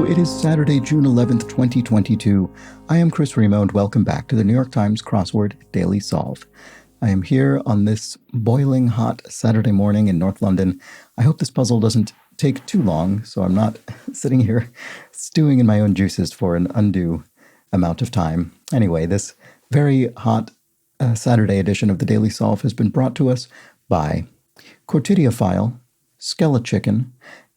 Hello, it is Saturday, June 11th, 2022. I am Chris Remo, and welcome back to the New York Times Crossword Daily Solve. I am here on this boiling hot Saturday morning in North London. I hope this puzzle doesn't take too long, so I'm not sitting here stewing in my own juices for an undue amount of time. Anyway, this very hot Saturday edition of the Daily Solve has been brought to us by Quotidiophile, Skelechicken,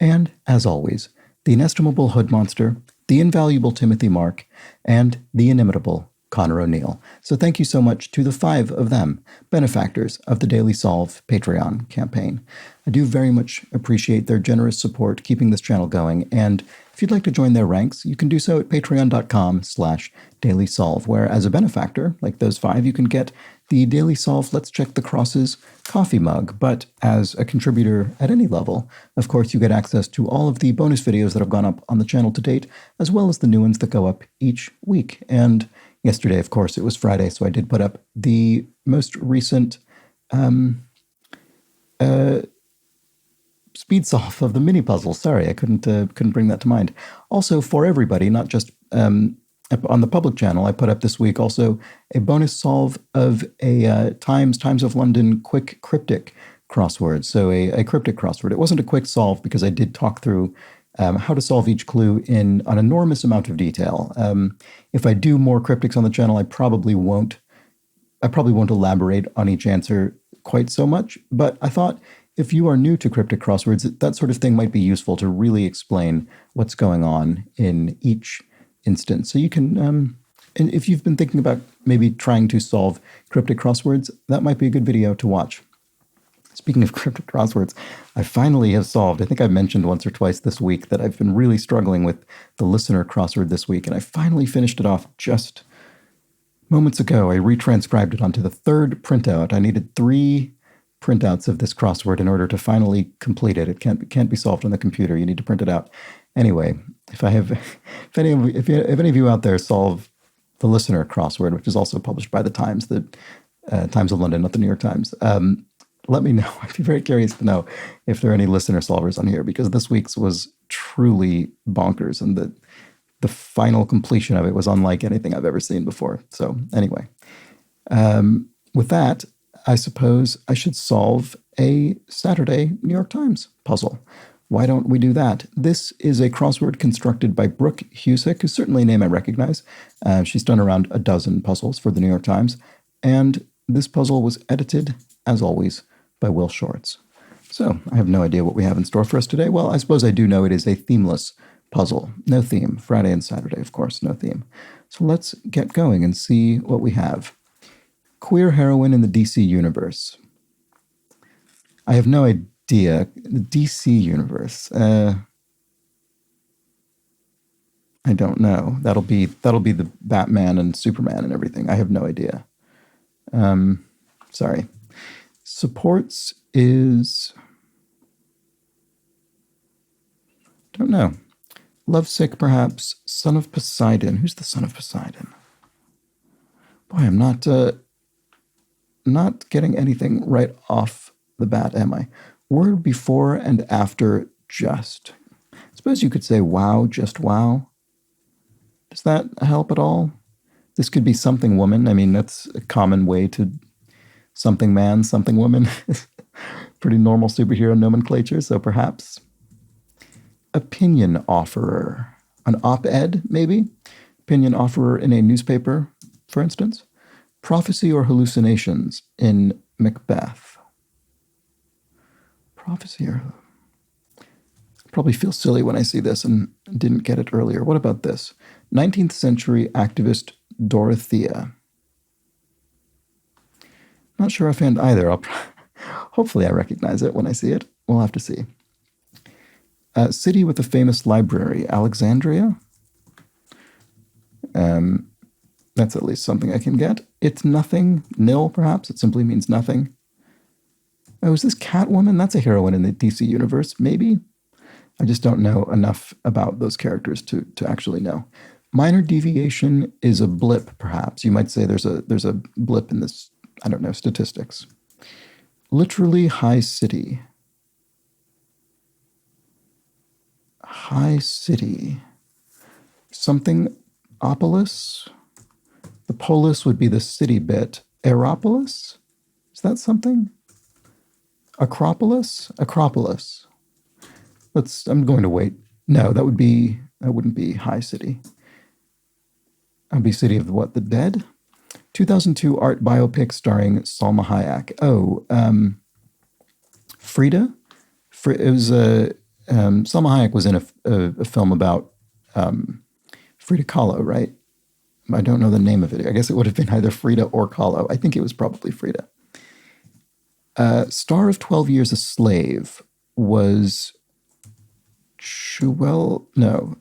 and, as always, the inestimable Hood Monster, the invaluable Timothy Mark, and the inimitable Connor O'Neill. So thank you so much to the 5 of them, benefactors of the Daily Solve Patreon campaign. I do very much appreciate their generous support keeping this channel going, and if you'd like to join their ranks, you can do so at patreon.com/dailysolve, where as a benefactor, like those 5, you can get the Daily Solve Let's Check the Crosses coffee mug. But as a contributor at any level, of course, you get access to all of the bonus videos that have gone up on the channel to date, as well as the new ones that go up each week. And yesterday, of course, it was Friday, so I did put up the most recent speed solve of the mini puzzle. Sorry, I couldn't bring that to mind. Also, for everybody, not just on the public channel, I put up this week also a bonus solve of a Times of London quick cryptic crossword. So a cryptic crossword. It wasn't a quick solve because I did talk through how to solve each clue in an enormous amount of detail. If I do more cryptics on the channel, I probably won't elaborate on each answer quite so much. But I thought if you are new to cryptic crosswords, that sort of thing might be useful to really explain what's going on in each instance. So you can, and if you've been thinking about maybe trying to solve cryptic crosswords, that might be a good video to watch. Speaking of cryptic crosswords, I finally have solved, I think I've mentioned once or twice this week that I've been really struggling with the listener crossword this week, and I finally finished it off just moments ago. I retranscribed it onto the 3rd printout. I needed 3 printouts of this crossword in order to finally complete it. It can't be solved on the computer. You need to print it out. Anyway, if any of you out there solve the listener crossword, which is also published by the Times, the Times of London, not the New York Times, let me know. I'd be very curious to know if there are any listener solvers on here, because this week's was truly bonkers, and the final completion of it was unlike anything I've ever seen before. So anyway, with that, I suppose I should solve a Saturday New York Times puzzle. Why don't we do that? This is a crossword constructed by Brooke Husick, who's certainly a name I recognize. She's done around a dozen puzzles for the New York Times, and this puzzle was edited, as always, by Will Shorts. So I have no idea what we have in store for us today. Well, I suppose I do know it is a themeless puzzle. No theme. Friday and Saturday, of course, no theme. So let's get going and see what we have. Queer heroine in the DC universe. I have no idea. The DC universe. I don't know. That'll be the Batman and Superman and everything. I have no idea. Sorry. Supports is, don't know. Lovesick, perhaps. Son of Poseidon. Who's the son of Poseidon? Boy, I'm not getting anything right off the bat, am I? Word before and after just. I suppose you could say wow, just wow. Does that help at all? This could be something woman. I mean, that's a common way to something man, something woman. Pretty normal superhero nomenclature, so perhaps. Opinion offerer. An op-ed, maybe? Opinion offerer in a newspaper, for instance. Prophecy or hallucinations in Macbeth. Prophecy or... I probably feel silly when I see this and didn't get it earlier. What about this? 19th century activist Dorothea. Not sure offhand either. Hopefully I recognize it when I see it. We'll have to see. City with a famous library. Alexandria? That's at least something I can get. It's nothing. Nil, perhaps. It simply means nothing. Oh, is this Catwoman? That's a heroine in the DC universe, maybe? I just don't know enough about those characters to actually know. Minor deviation is a blip, perhaps. You might say there's a blip in this, I don't know, statistics. Literally high city. High city. something opolis. The polis would be the city bit. Aeropolis? Is that something? Acropolis? Acropolis. I'm going to wait. No, that wouldn't be High City. That would be City of what? The Dead? 2002 art biopic starring Salma Hayek. Oh, Frida? It was Salma Hayek was in a film about Frida Kahlo, right? I don't know the name of it. I guess it would have been either Frida or Kahlo. I think it was probably Frida. Star of 12 Years a Slave was no.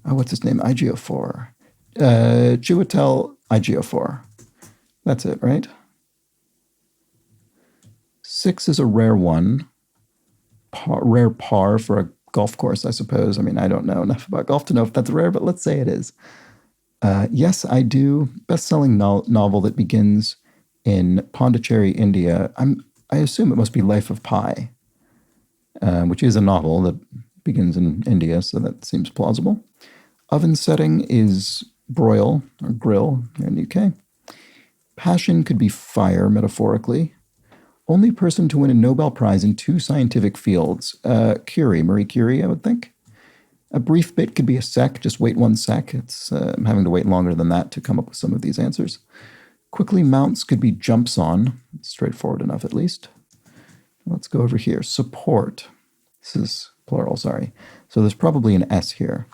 Oh, what's his name? Ejiofor. Chiwetel Ejiofor. That's it, right? 6 is a rare one. Rare par for a golf course, I suppose. I mean, I don't know enough about golf to know if that's rare, but let's say it is. Yes, I do. Best-selling novel that begins in Pondicherry, India. I assume it must be Life of Pi, which is a novel that begins in India, so that seems plausible. Oven setting is broil or grill here in the UK. Passion could be fire, metaphorically. Only person to win a Nobel Prize in 2 scientific fields. Marie Curie, I would think. A brief bit could be a sec. Just wait 1 sec. I'm having to wait longer than that to come up with some of these answers. Quickly mounts could be jumps on. Straightforward enough, at least. Let's go over here. Support. This is plural, sorry. So there's probably an S here.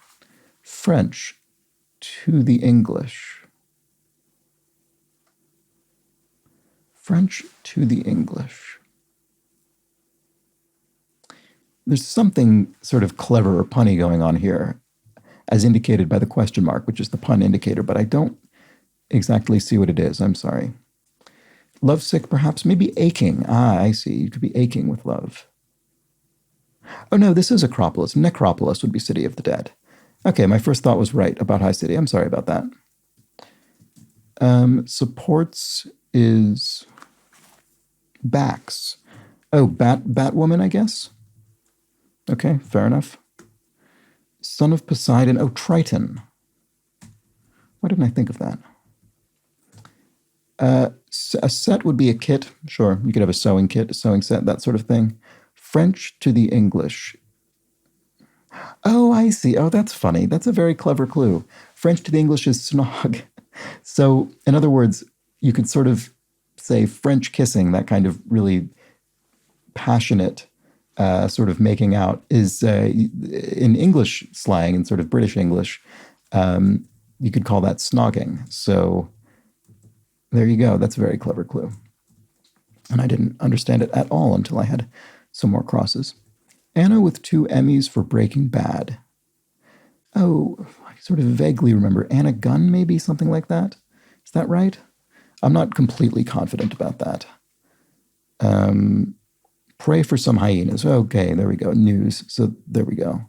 French to the English. French to the English. There's something sort of clever or punny going on here, as indicated by the question mark, which is the pun indicator, but I don't exactly see what it is. I'm sorry. Lovesick, perhaps, maybe aching. Ah, I see. You could be aching with love. Oh, no, this is Acropolis. Necropolis would be City of the Dead. Okay, my first thought was right about High City. I'm sorry about that. Supports is backs. Oh, Batwoman, I guess? Okay, fair enough. Son of Poseidon. Oh, Triton. Why didn't I think of that? A set would be a kit. Sure, you could have a sewing kit, a sewing set, that sort of thing. French to the English. Oh, I see. Oh, that's funny. That's a very clever clue. French to the English is snog. So, in other words, you could sort of say French kissing, that kind of really passionate sort of making out, is in English slang and sort of British English, you could call that snogging. So there you go. That's a very clever clue. And I didn't understand it at all until I had some more crosses. Anna with 2 Emmys for Breaking Bad. Oh, I sort of vaguely remember. Anna Gunn, maybe, something like that. Is that right? I'm not completely confident about that. Pray for some hyenas. Okay, there we go. News. So there we go.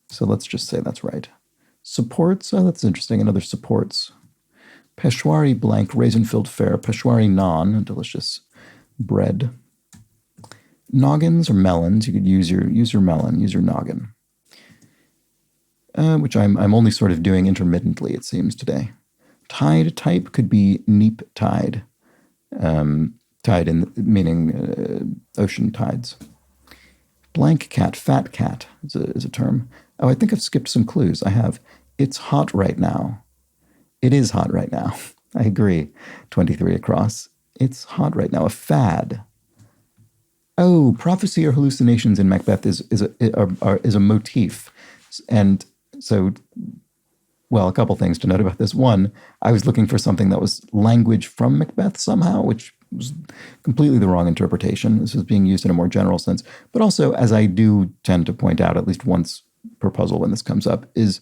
So let's just say that's right. Supports. Oh, that's interesting. Another supports. Peshwari blank, raisin-filled fare. Peshwari naan, a delicious bread. Noggins or melons. You could use your melon, use your noggin. Which I'm only sort of doing intermittently, it seems, today. Tide type could be neap tide. Tide meaning ocean tides. Blank cat, fat cat is a term. Oh, I think I've skipped some clues. I have. It's hot right now. It is hot right now. I agree. 23 across. It's hot right now. A fad. Oh, prophecy or hallucinations in Macbeth is a motif. And so, well, a couple things to note about this. One, I was looking for something that was language from Macbeth somehow, which was completely the wrong interpretation. This was being used in a more general sense. But also, as I do tend to point out at least once per puzzle when this comes up, is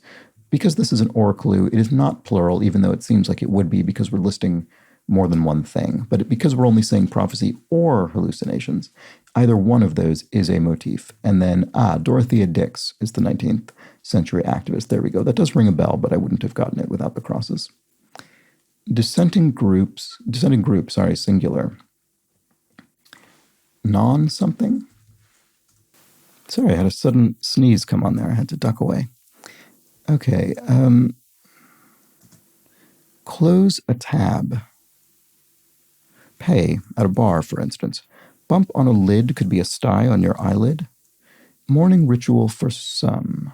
because this is an or clue, it is not plural, even though it seems like it would be because we're listing more than one thing. But because we're only saying prophecy or hallucinations, either one of those is a motif. And then, Dorothea Dix is the 19th century activist. There we go. That does ring a bell, but I wouldn't have gotten it without the crosses. Dissenting group, singular. Non-something? Sorry, I had a sudden sneeze come on there. I had to duck away. Okay. Close a tab. Pay at a bar, for instance. Bump on a lid could be a sty on your eyelid. Morning ritual for some.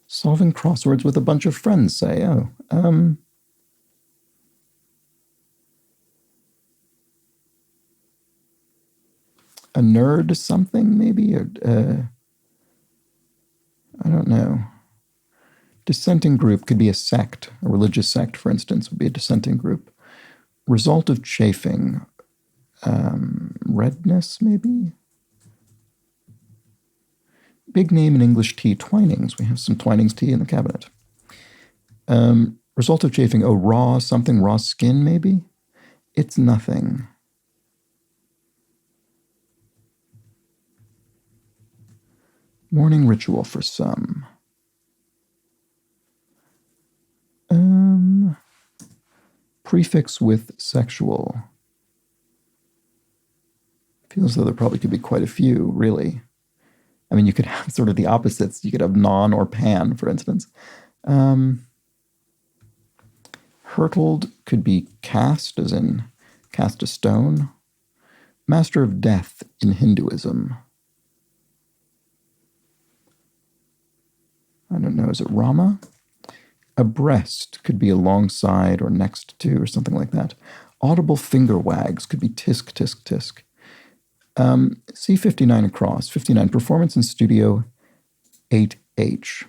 Solving crosswords with a bunch of friends, say. Oh, a nerd something, maybe? Or, I don't know. Dissenting group could be a sect. A religious sect, for instance, would be a dissenting group. Result of chafing. Redness, maybe? Big name in English tea, Twinings. We have some Twinings tea in the cabinet. Result of chafing. Oh, raw something, raw skin, maybe? It's nothing. Morning ritual for some. Prefix with sexual. Feels as though there probably could be quite a few, really. I mean, you could have sort of the opposites. You could have non or pan, for instance. Hurtled could be cast, as in cast a stone. Master of death in Hinduism. I don't know, is it Rama? Abreast could be alongside or next to or something like that. Audible finger wags could be tisk, tisk, tisk. C59 across. 59, performance in Studio 8H.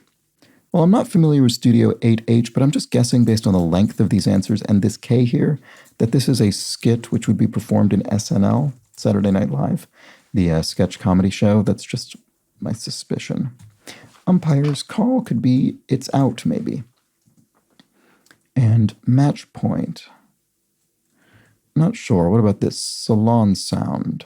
Well, I'm not familiar with Studio 8H, but I'm just guessing based on the length of these answers and this K here, that this is a skit which would be performed in SNL, Saturday Night Live, the sketch comedy show. That's just my suspicion. Umpire's call could be it's out, maybe. And match point. Not sure. What about this? Salon sound.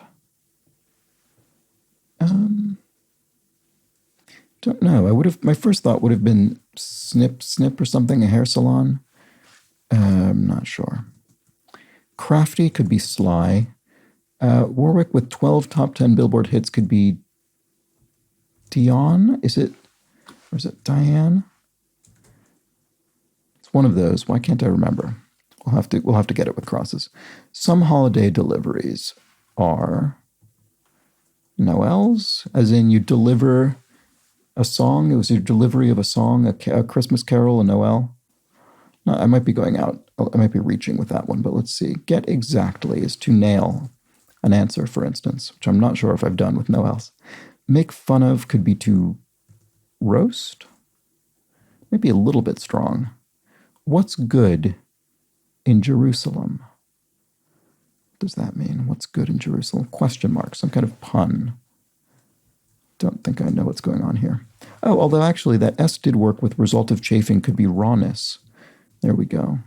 Don't know. My first thought would have been snip, snip or something, a hair salon. I'm not sure. Crafty could be sly. Warwick with 12 top 10 Billboard hits could be Dion. Or is it Diane? It's one of those. Why can't I remember? We'll have to get it with crosses. Some holiday deliveries are Noel's, as in you deliver a song. It was your delivery of a song, a Christmas carol, a Noel. No, I might be going out. I might be reaching with that one, but let's see. Get exactly is to nail an answer, for instance, which I'm not sure if I've done with Noel's. Make fun of could be to roast. Maybe a little bit strong. What's good in Jerusalem? What does that mean? What's good in Jerusalem? Question mark, some kind of pun. Don't think I know what's going on here. Oh, although actually that S did work with result of chafing could be rawness. There we go.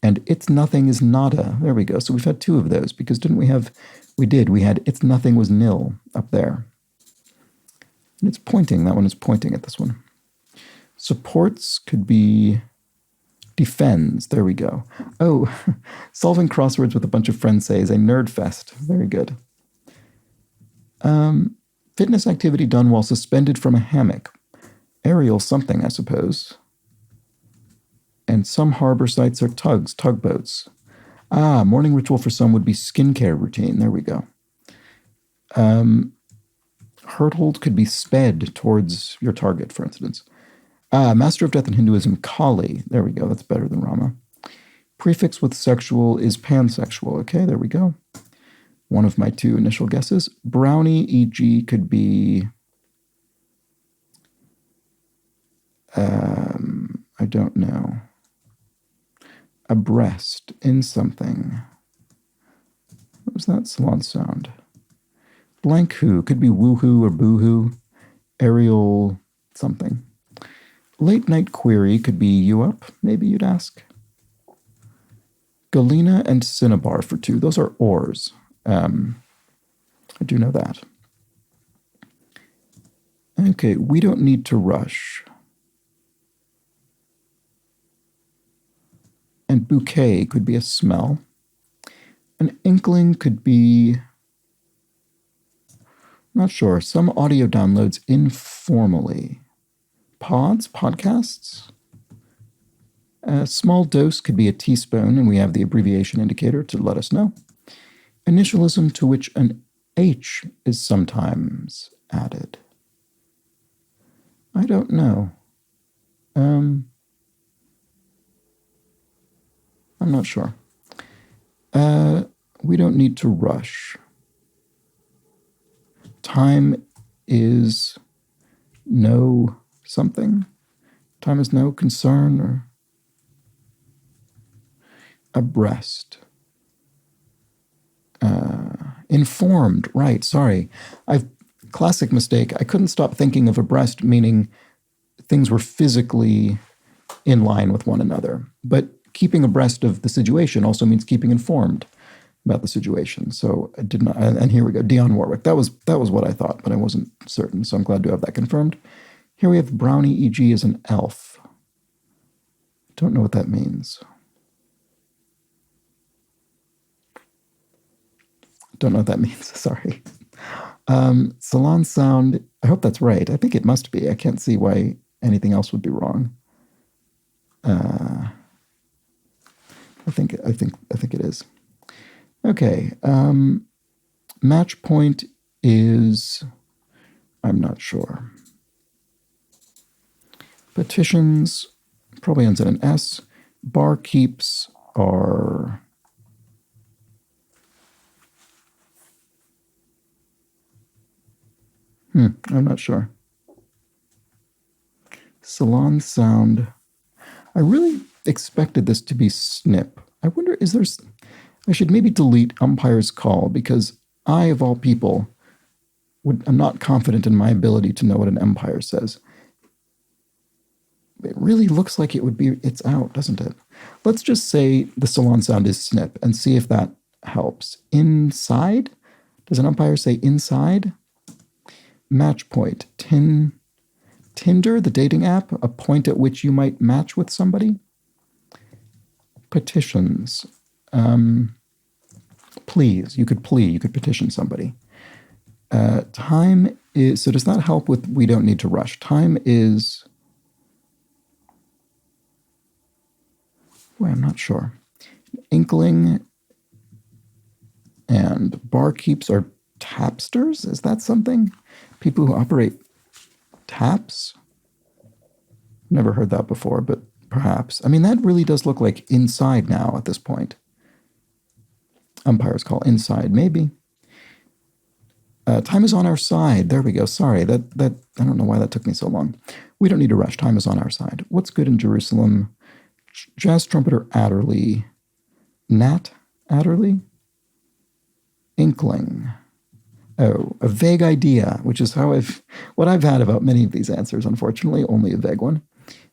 And it's nothing is nada. There we go. So we've had two of those because we had it's nothing was nil up there. And it's pointing. That one is pointing at this one. Supports could be defends. There we go. Oh, solving crosswords with a bunch of friends say is a nerd fest. Very good. Fitness activity done while suspended from a hammock. Aerial something, I suppose. And some harbor sites are tugboats. Morning ritual for some would be skincare routine. There we go. Hurtled could be sped towards your target, for instance. Master of death in Hinduism, Kali. There we go. That's better than Rama. Prefix with sexual is pansexual. Okay, there we go. One of my two initial guesses. Brownie, e.g., could be... I don't know. Abreast in something. What was that salon sound? Blank who could be woohoo or boohoo. Aerial something. Late night query could be you up, maybe you'd ask. Galena and Cinnabar for two. Those are ors. I do know that. Okay, we don't need to rush. And bouquet could be a smell. An inkling could be Not sure. Some audio downloads informally. Podcasts? A small dose could be a teaspoon, and we have the abbreviation indicator to let us know. Initialism to which an H is sometimes added. I don't know. I'm not sure. We don't need to rush. Time is no something. Time is no concern or abreast. Informed, right, sorry. Classic mistake. I couldn't stop thinking of abreast meaning things were physically in line with one another. But keeping abreast of the situation also means keeping informed about the situation. So I did not, and here we go, Dionne Warwick. That was what I thought, but I wasn't certain, so I'm glad to have that confirmed. Here we have Brownie E.G. as an elf. Don't know what that means. Don't know what that means, sorry. Salon sound, I hope that's right. I think it must be. I can't see why anything else would be wrong. I think it is. Okay. Match point is, I'm not sure. Petitions probably ends in an S. Barkeeps are I'm not sure. Salon sound. I really expected this to be snip. I wonder, I should maybe delete umpire's call because I, of all people, I'm not confident in my ability to know what an umpire says. It really looks like it's out, doesn't it? Let's just say the salon sound is snip and see if that helps. Inside? Does an umpire say inside? Match point. Tinder, the dating app, a point at which you might match with somebody. Petitions. Please, you could petition somebody. Time is, so does that help with we don't need to rush? Time is, I'm not sure. Inkling and barkeeps are tapsters? Is that something? People who operate taps? Never heard that before, but perhaps. I mean, that really does look like inside now at this point. Umpires call inside, maybe. Time is on our side. There we go. Sorry, that I don't know why that took me so long. We don't need to rush. Time is on our side. What's good in Jerusalem? Jazz trumpeter Adderley. Nat Adderley? Inkling. Oh, a vague idea, which is what I've had about many of these answers, unfortunately, only a vague one.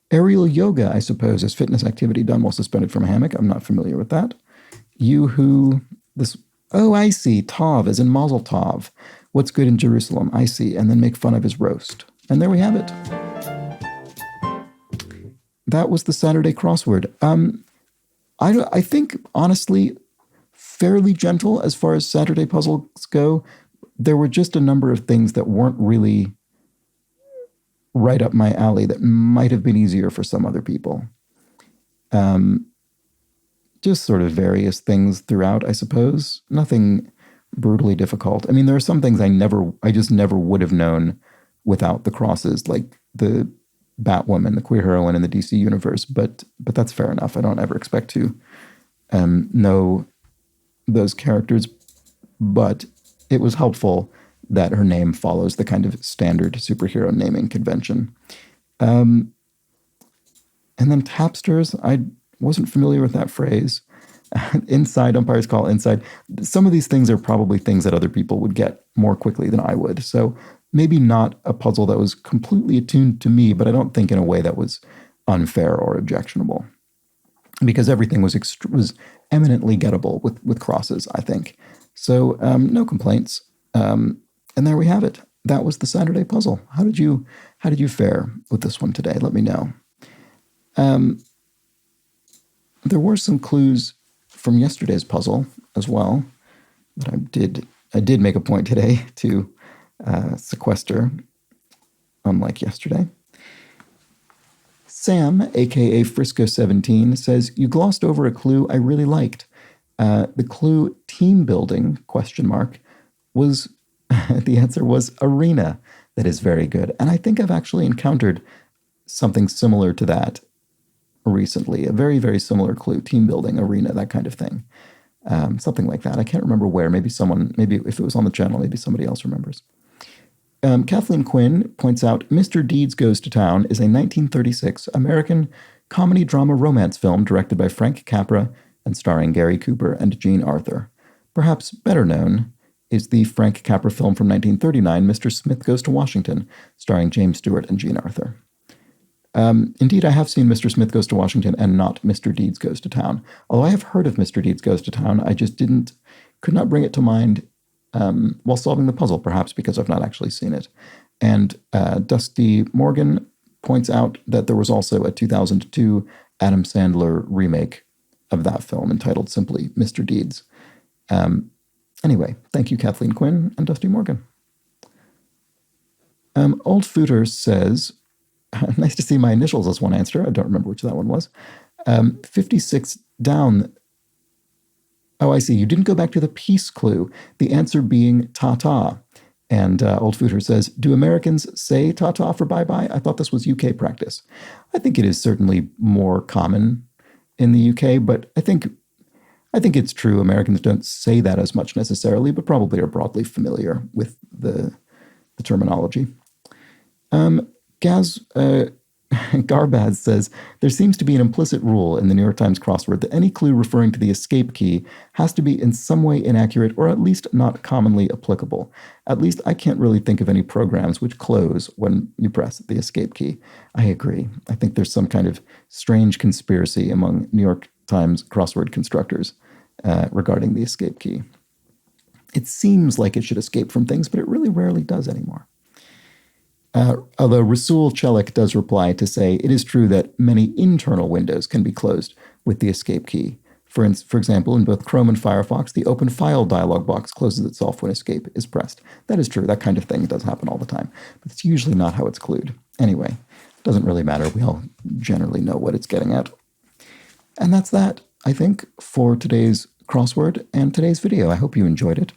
Aerial yoga, I suppose, is fitness activity done while suspended from a hammock. I'm not familiar with that. I see, Tov, as in Mazel Tov. What's good in Jerusalem? I see, and then make fun of his roast. And there we have it. That was the Saturday crossword. I think, honestly, fairly gentle as far as Saturday puzzles go. There were just a number of things that weren't really right up my alley that might have been easier for some other people. Just sort of various things throughout, I suppose. Nothing brutally difficult. I mean, there are some things I just never would have known without the crosses, like the Batwoman, the queer heroine in the DC universe. But that's fair enough. I don't ever expect to know those characters. But it was helpful that her name follows the kind of standard superhero naming convention. And then tapsters, I wasn't familiar with that phrase. Inside, umpires call inside. Some of these things are probably things that other people would get more quickly than I would. So maybe not a puzzle that was completely attuned to me, but I don't think in a way that was unfair or objectionable. Because everything was eminently gettable with crosses, I think. So no complaints. And there we have it. That was the Saturday puzzle. How did you fare with this one today? Let me know. There were some clues from yesterday's puzzle as well that I did make a point today to sequester, unlike yesterday. Sam, aka Frisco17, says, you glossed over a clue I really liked. The clue team building, ? Was, the answer was arena. That is very good. And I think I've actually encountered something similar to that recently. A very, very similar clue, team building, arena, that kind of thing. Something like that. I can't remember where. Maybe if it was on the channel, maybe somebody else remembers. Kathleen Quinn points out Mr. Deeds Goes to Town is a 1936 American comedy drama romance film directed by Frank Capra and starring Gary Cooper and Jean Arthur. Perhaps better known is the Frank Capra film from 1939, Mr. Smith Goes to Washington, starring James Stewart and Jean Arthur. Indeed, I have seen Mr. Smith Goes to Washington and not Mr. Deeds Goes to Town. Although I have heard of Mr. Deeds Goes to Town, I just could not bring it to mind while solving the puzzle, perhaps because I've not actually seen it. And Dusty Morgan points out that there was also a 2002 Adam Sandler remake of that film entitled simply Mr. Deeds. Anyway, thank you, Kathleen Quinn and Dusty Morgan. Old Footer says, nice to see my initials as one answer. I don't remember which that one was. 56 down. Oh, I see. You didn't go back to the peace clue, the answer being ta-ta. And Old Footer says, do Americans say ta-ta for bye-bye? I thought this was UK practice. I think it is certainly more common in the UK, but I think it's true. Americans don't say that as much necessarily, but probably are broadly familiar with the terminology. Garbaz says, there seems to be an implicit rule in the New York Times crossword that any clue referring to the escape key has to be in some way inaccurate or at least not commonly applicable. At least I can't really think of any programs which close when you press the escape key. I agree. I think there's some kind of strange conspiracy among New York Times crossword constructors regarding the escape key. It seems like it should escape from things, but it really rarely does anymore. Although Rasul Chelik does reply to say, it is true that many internal windows can be closed with the escape key. For example, in both Chrome and Firefox, the open file dialog box closes itself when escape is pressed. That is true. That kind of thing does happen all the time. But it's usually not how it's clued. Anyway, it doesn't really matter. We all generally know what it's getting at. And that's that, I think, for today's crossword and today's video. I hope you enjoyed it.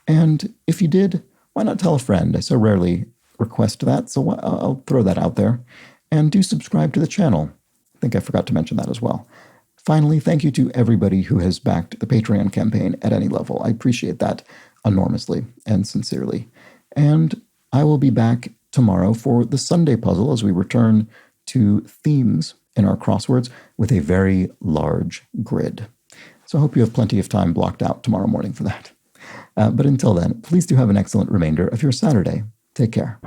And if you did, why not tell a friend? I so rarely request that, so I'll throw that out there. And do subscribe to the channel. I think I forgot to mention that as well. Finally, thank you to everybody who has backed the Patreon campaign at any level. I appreciate that enormously and sincerely. And I will be back tomorrow for the Sunday puzzle as we return to themes in our crosswords with a very large grid. So I hope you have plenty of time blocked out tomorrow morning for that. But until then, please do have an excellent remainder of your Saturday. Take care.